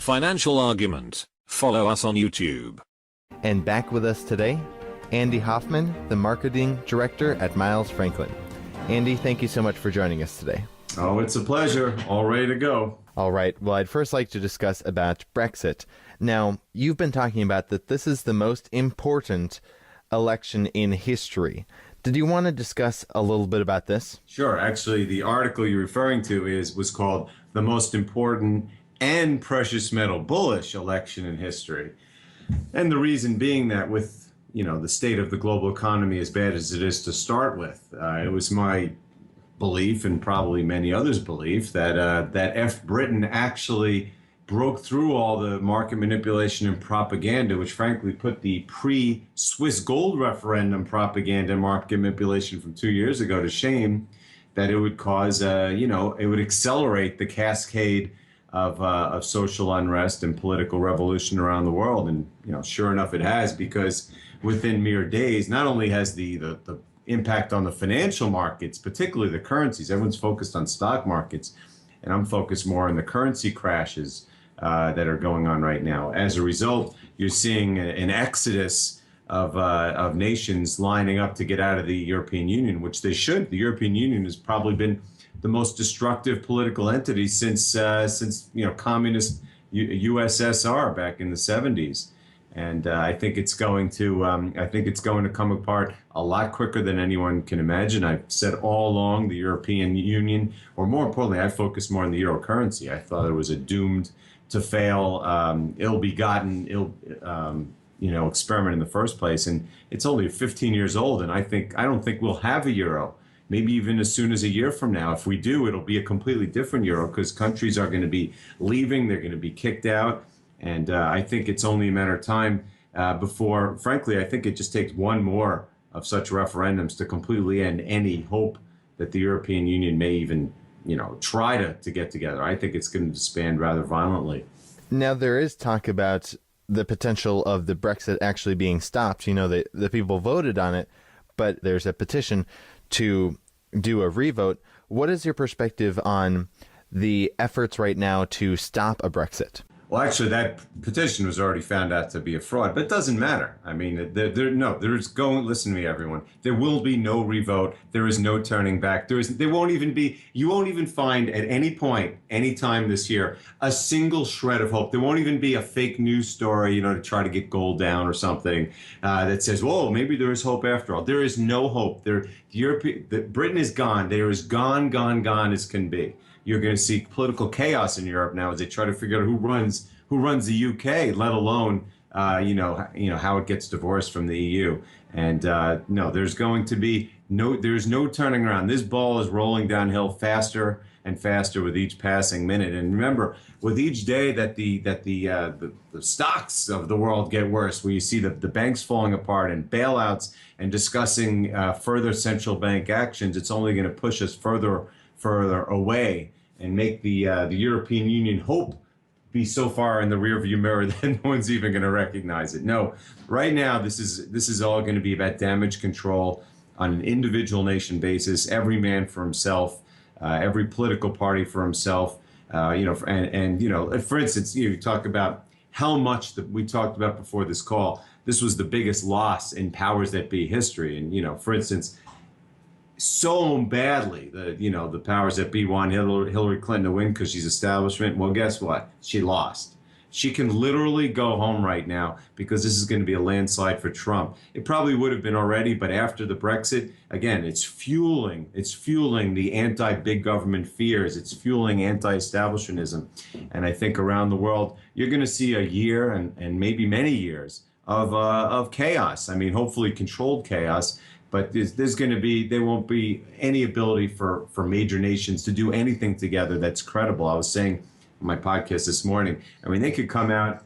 Financial Argument. Follow us on YouTube. And back with us today, Andy Hoffman, the Marketing Director at Miles Franklin. Andy, thank you so much for joining us today. Oh, it's a pleasure. All ready to go. All right. Well, I'd first like to discuss about Brexit. Now, you've been talking about that this is the most important election in history. Did you want to discuss a little bit about this? Sure. Actually, the article you're referring to was called The Most Important and Precious Metal Bullish Election in History. And the reason being that with, the state of the global economy as bad as it is to start with, it was my belief, and probably many others' belief, that Britain actually broke through all the market manipulation and propaganda, which frankly put the pre-Swiss gold referendum propaganda and market manipulation from 2 years ago to shame, that it would cause, it would accelerate the cascade of social unrest and political revolution around the world. And, sure enough, it has, because within mere days, not only has the impact on the financial markets, particularly the currencies, everyone's focused on stock markets, and I'm focused more on the currency crashes that are going on right now. As a result, you're seeing an exodus of nations lining up to get out of the European Union, which they should. The European Union has probably been the most destructive political entity since communist USSR back in the 70s. And I think it's going to come apart a lot quicker than anyone can imagine. I've said all along the European Union, or more importantly, I focused more on the euro currency. I thought it was a doomed to fail, ill-begotten, experiment in the first place. And it's only 15 years old, and I don't think we'll have a euro. Maybe even as soon as a year from now. If we do, it'll be a completely different euro, because countries are going to be leaving, they're going to be kicked out. And I think it's only a matter of time before, frankly, I think it just takes one more of such referendums to completely end any hope that the European Union may even, try to get together. I think it's going to disband rather violently. Now, there is talk about the potential of the Brexit actually being stopped. The people voted on it, but there's a petition to do a revote. What is your perspective on the efforts right now to stop a Brexit? Well, actually, that petition was already found out to be a fraud, but it doesn't matter. I mean, listen to me, everyone. There will be no revote. There is no turning back. You won't even find at any point, any time this year, a single shred of hope. There won't even be a fake news story, to try to get gold down or something that says, whoa, maybe there is hope after all. There is no hope. Britain is gone. They are as gone as can be. You're going to see political chaos in Europe now as they try to figure out who runs the UK, let alone how it gets divorced from the EU. And no, there's no turning around. This ball is rolling downhill faster and faster with each passing minute. And remember, with each day that the stocks of the world get worse, where you see the banks falling apart and bailouts and discussing further central bank actions, it's only going to push us further away and make the European Union hope be so far in the rearview mirror that no one's even going to recognize it. No, right now this is all going to be about damage control on an individual nation basis, every man for himself, every political party for himself. For instance, you talk about how much that we talked about before this call. This was the biggest loss in powers that be history, and for instance, so badly the powers that be want Hillary Clinton to win because she's establishment. Well, guess what? She lost. She can literally go home right now because this is going to be a landslide for Trump. It probably would have been already, but after the Brexit, again, it's fueling the anti-big government fears. It's fueling anti-establishmentism. And I think around the world, you're going to see a year and maybe many years of chaos. I mean, hopefully controlled chaos. But there won't be any ability for major nations to do anything together that's credible. I was saying on my podcast this morning, they could come out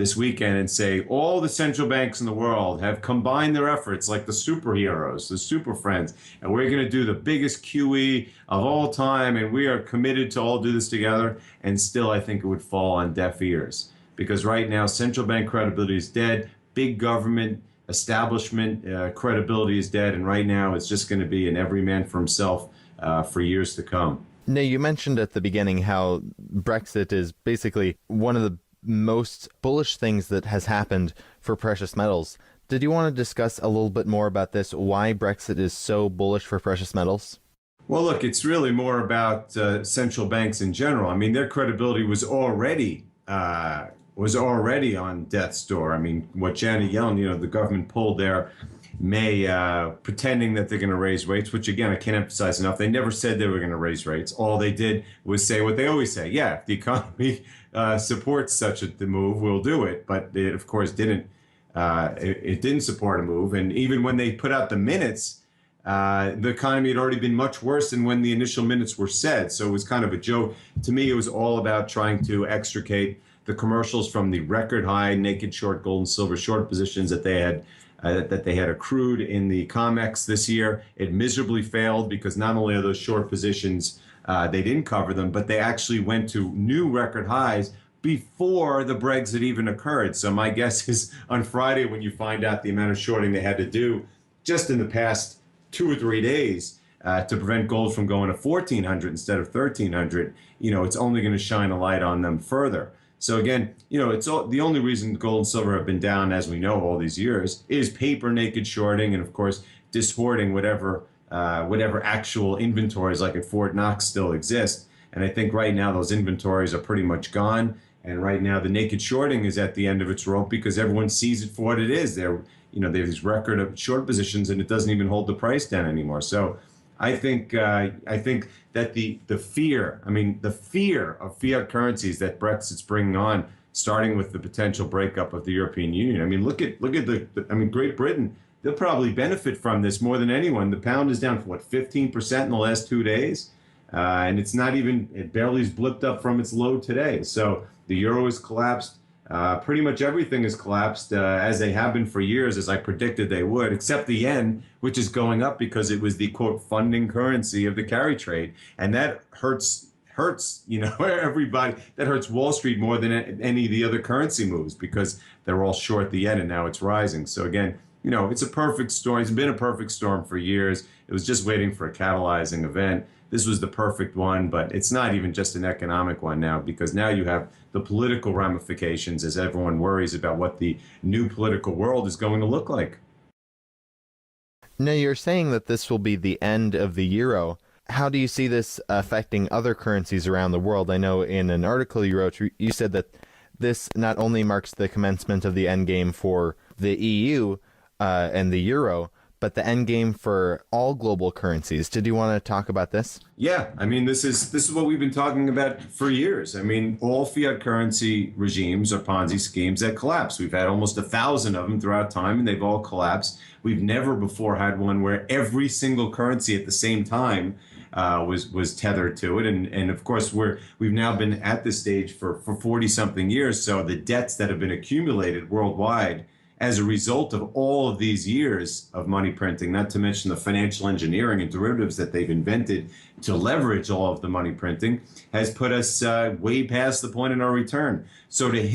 this weekend and say all the central banks in the world have combined their efforts like the superheroes, the super friends, and we're going to do the biggest QE of all time, and we are committed to all do this together. And still, I think it would fall on deaf ears, because right now central bank credibility is dead, big government establishment credibility is dead, and right now it's just going to be an every man for himself for years to come. Now, you mentioned at the beginning how Brexit is basically one of the most bullish things that has happened for precious metals. Did you want to discuss a little bit more about this, why Brexit is so bullish for precious metals? Well, look, it's really more about central banks in general. I mean, their credibility was already on death's door. I mean, what Janet Yellen, the government pulled there May, pretending that they're going to raise rates, which again, I can't emphasize enough. They never said they were going to raise rates. All they did was say what they always say. Yeah, if the economy supports such the move, we'll do it. But it, of course, didn't. It didn't support a move. And even when they put out the minutes, the economy had already been much worse than when the initial minutes were said. So it was kind of a joke. To me, it was all about trying to extricate the commercials from the record high naked short gold and silver short positions that they had accrued in the COMEX this year. It miserably failed because not only are those short positions, they didn't cover them, but they actually went to new record highs before the Brexit even occurred. So my guess is on Friday, when you find out the amount of shorting they had to do just in the past 2 or 3 days to prevent gold from going to 1,400 instead of 1,300, it's only going to shine a light on them further. So again, it's the only reason gold and silver have been down, as we know, all these years, is paper naked shorting and, of course, dishoarding whatever actual inventories like at Fort Knox still exist. And I think right now those inventories are pretty much gone. And right now the naked shorting is at the end of its rope because everyone sees it for what it is. They have these record of short positions, and it doesn't even hold the price down anymore. So I think that the fear of fiat currencies that Brexit's bringing on, starting with the potential breakup of the European Union. I mean, look at Great Britain. They'll probably benefit from this more than anyone. The pound is down for 15% in the last 2 days, and it barely has blipped up from its low today. So the euro has collapsed. Pretty much everything has collapsed, as they have been for years, as I predicted they would, except the yen, which is going up because it was the, quote, funding currency of the carry trade. And that hurts everybody. That hurts Wall Street more than any of the other currency moves because they're all short the yen and now it's rising. So again, it's a perfect storm. It's been a perfect storm for years. It was just waiting for a catalyzing event. This was the perfect one, but it's not even just an economic one now because now you have the political ramifications as everyone worries about what the new political world is going to look like. Now, you're saying that this will be the end of the euro. How do you see this affecting other currencies around the world? I know in an article you wrote, you said that this not only marks the commencement of the endgame for the EU and the euro, but the end game for all global currencies. Did you want to talk about this? Yeah, I mean, this is what we've been talking about for years. I mean, all fiat currency regimes are Ponzi schemes that collapse. We've had almost 1,000 of them throughout time, and they've all collapsed. We've never before had one where every single currency at the same time was tethered to it. And of course, we've now been at this stage for 40-something years. So the debts that have been accumulated worldwide as a result of all of these years of money printing, not to mention the financial engineering and derivatives that they've invented to leverage all of the money printing, has put us way past the point in our return. So before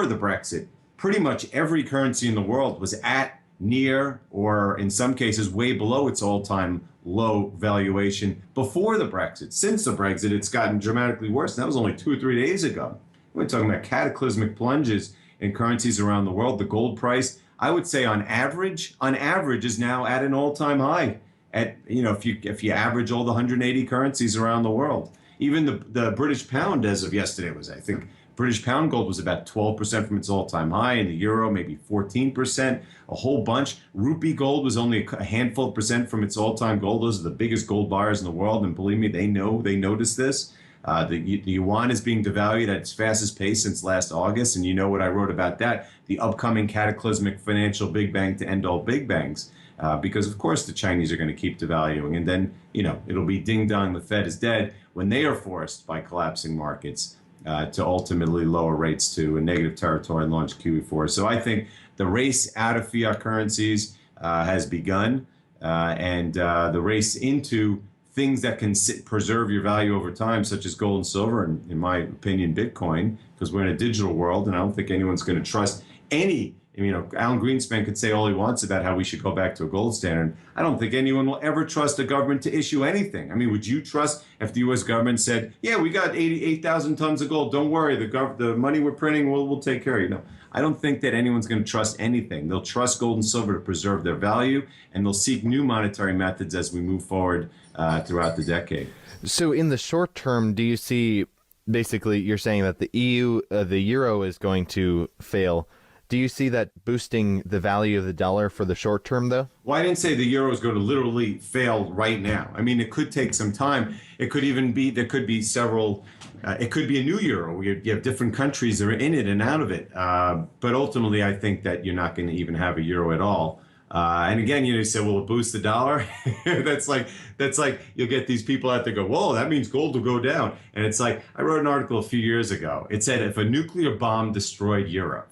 the Brexit, pretty much every currency in the world was at, near, or in some cases way below its all-time low valuation before the Brexit. Since the Brexit, it's gotten dramatically worse. And that was only 2 or 3 days ago. We're talking about cataclysmic plunges in currencies around the world. The gold price, I would say on average is now at an all-time high. At if you average all the 180 currencies around the world, even the British pound as of yesterday was, I think, British pound gold was about 12% from its all-time high, and the euro maybe 14%, a whole bunch. Rupee gold was only a handful of percent from its all-time gold. Those are the biggest gold buyers in the world, and believe me, they notice this. The yuan is being devalued at its fastest pace since last August, and you know what I wrote about that, the upcoming cataclysmic financial big bang to end all big bangs, because of course the Chinese are going to keep devaluing, and then it'll be ding dong, the Fed is dead, when they are forced by collapsing markets to ultimately lower rates to a negative territory and launch QE4. So I think the race out of fiat currencies has begun, and the race into things that can preserve your value over time, such as gold and silver, and in my opinion, Bitcoin, because we're in a digital world, and I don't think anyone's going to trust any Alan Greenspan could say all he wants about how we should go back to a gold standard. I don't think anyone will ever trust a government to issue anything. I mean, would you trust if the U.S. government said, yeah, we got 88,000 tons of gold. Don't worry. The money we're printing, we'll take care of you. No, I don't think that anyone's going to trust anything. They'll trust gold and silver to preserve their value, and they'll seek new monetary methods as we move forward throughout the decade. So in the short term, do you see, basically, you're saying that the euro is going to fail. Do you see that boosting the value of the dollar for the short term, though? Well, I didn't say the euro is going to literally fail right now. I mean, it could take some time. It could even be, there could be several, it could be a new euro where you have different countries that are in it and out of it. But ultimately, I think that you're not going to even have a euro at all. And again, you say, will it boost the dollar? That's like you'll get these people out there go, whoa, that means gold will go down. And it's like, I wrote an article a few years ago. It said if a nuclear bomb destroyed Europe,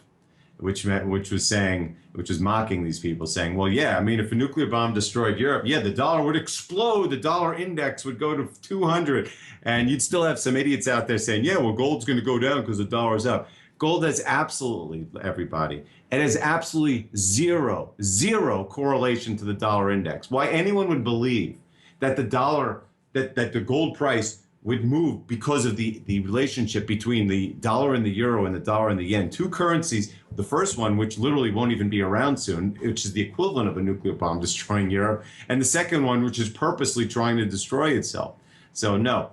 which was mocking these people, saying, well, yeah, I mean, if a nuclear bomb destroyed Europe, yeah, the dollar would explode. The dollar index would go to 200. And you'd still have some idiots out there saying, yeah, well, gold's going to go down because the dollar's up. Gold has absolutely, everybody, it has absolutely zero correlation to the dollar index. Why anyone would believe that the dollar, that the gold price would move because of the relationship between the dollar and the euro and the dollar and the yen, two currencies, the first one, which literally won't even be around soon, which is the equivalent of a nuclear bomb destroying Europe, and the second one, which is purposely trying to destroy itself. So no.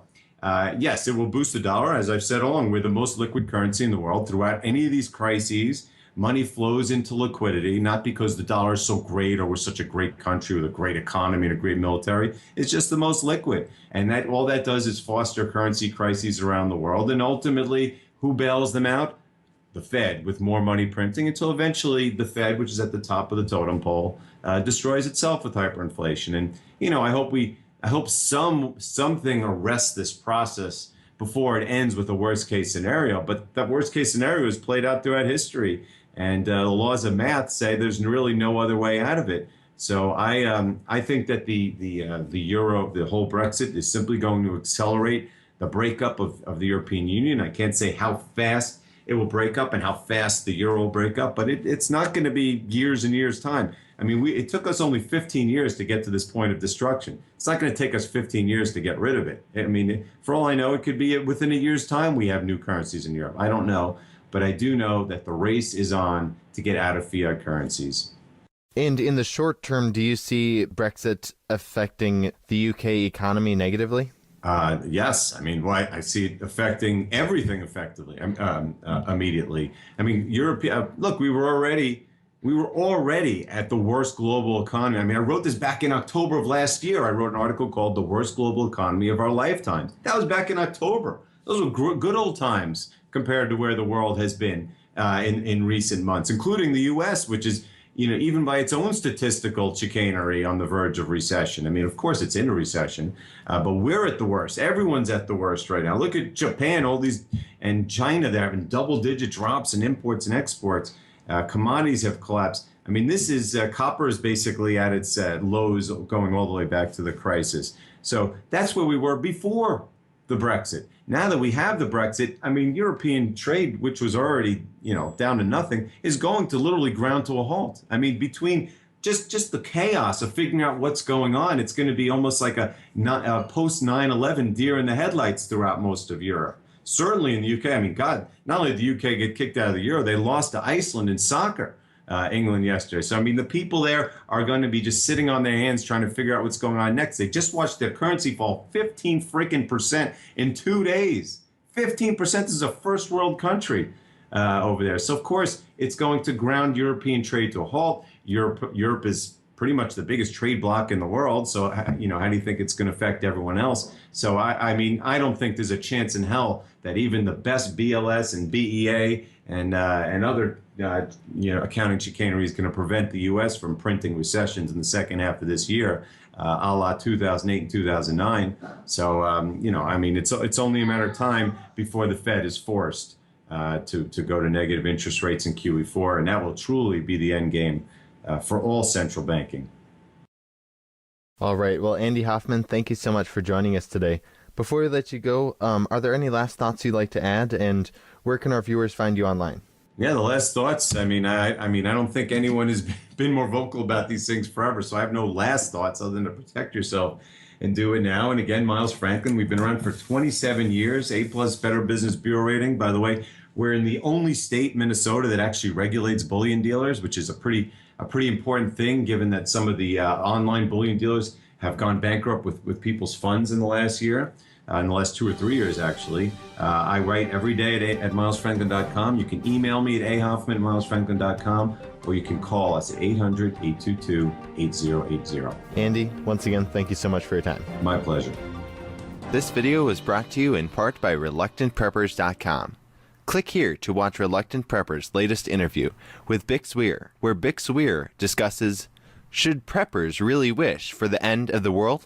Yes, it will boost the dollar. As I've said all along, we're the most liquid currency in the world. Throughout any of these crises, money flows into liquidity, not because the dollar is so great or we're such a great country with a great economy and a great military. It's just the most liquid. And that all that does is foster currency crises around the world. And ultimately, who bails them out? The Fed, with more money printing, until eventually the Fed, which is at the top of the totem pole, destroys itself with hyperinflation. And, I hope something arrests this process before it ends with a worst case scenario. But that worst case scenario is played out throughout history. And the laws of math say there's really no other way out of it. So I think that the euro, the whole Brexit, is simply going to accelerate the breakup of the European Union. I can't say how fast it will break up and how fast the euro will break up, but it's not going to be years and years' time. I mean, it took us only 15 years to get to this point of destruction. It's not going to take us 15 years to get rid of it. I mean, for all I know, it could be within a year's time we have new currencies in Europe. I don't know, but I do know that the race is on to get out of fiat currencies. And in the short term, do you see Brexit affecting the UK economy negatively? Yes. I mean, I see it affecting everything effectively, immediately. I mean, look, we were already at the worst global economy. I mean, I wrote this back in October of last year. I wrote an article called The Worst Global Economy of Our Lifetimes. That was back in October. Those were good old times compared to where the world has been in recent months, including the U.S., which is, even by its own statistical chicanery, on the verge of recession. I mean, of course, it's in a recession, but we're at the worst. Everyone's at the worst right now. Look at Japan, and China. They're having double-digit drops in imports and exports. Commodities have collapsed. I mean, this is copper is basically at its lows, going all the way back to the crisis. So that's where we were before the Brexit. Now that we have the Brexit, I mean, European trade, which was already, down to nothing, is going to literally ground to a halt. I mean, between just the chaos of figuring out what's going on, it's going to be almost like a post 9/11 deer in the headlights throughout most of Europe. Certainly in the UK, I mean, God, not only did the UK get kicked out of the Euro, they lost to Iceland in soccer, England yesterday. So, I mean, the people there are going to be just sitting on their hands trying to figure out what's going on next. They just watched their currency fall 15% in 2 days. 15%. Is a first world country over there. So, of course, it's going to ground European trade to a halt. Europe is pretty much the biggest trade bloc in the world. So, how do you think it's going to affect everyone else? So, I mean, I don't think there's a chance in hell that even the best BLS and BEA and other accounting chicanery is going to prevent the U.S. from printing recessions in the second half of this year, a la 2008 and 2009. So, I mean, it's only a matter of time before the Fed is forced to go to negative interest rates in QE4, and that will truly be the end game for all central banking. All right. Well, Andy Hoffman, thank you so much for joining us today. Before we let you go, are there any last thoughts you'd like to add, and where can our viewers find you online? Yeah, the last thoughts. I don't think anyone has been more vocal about these things forever. So I have no last thoughts other than to protect yourself and do it now. And again, Miles Franklin, we've been around for 27 years, A plus Better Business Bureau rating. By the way, we're in the only state, Minnesota, that actually regulates bullion dealers, which is a pretty important thing, given that some of the online bullion dealers have gone bankrupt with people's funds in the last year. In the last 2 or 3 years, actually. I write every day at milesfranklin.com. You can email me at ahoffman@milesfranklin.com, or you can call us at 800-822-8080. Andy, once again, thank you so much for your time. My pleasure. This video was brought to you in part by ReluctantPreppers.com. Click here to watch Reluctant Prepper's latest interview with Bix Weir, where Bix Weir discusses, should preppers really wish for the end of the world?